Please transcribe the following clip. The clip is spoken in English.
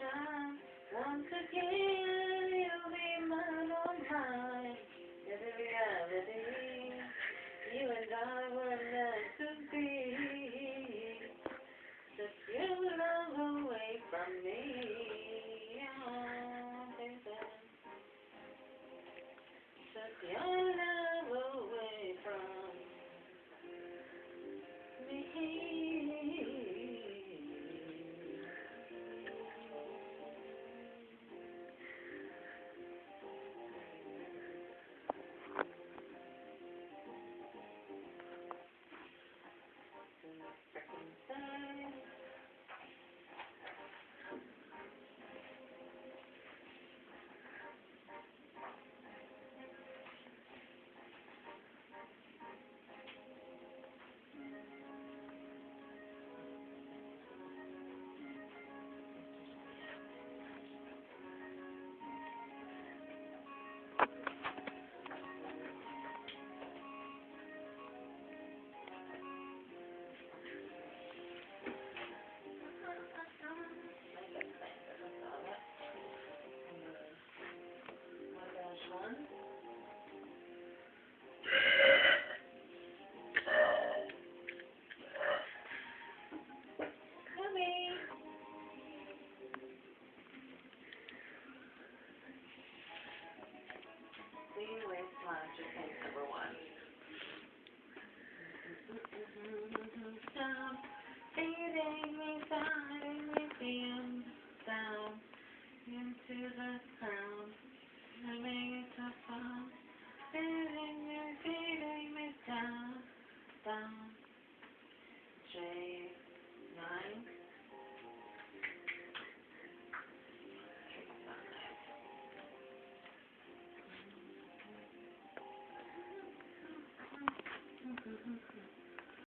time. Once again, you'll be mine on mine. Every reality, you and I were meant to be. Took your love away from me. Oh, baby. Took your love away from me. Stop feeding me down into the ground. I make it so fun.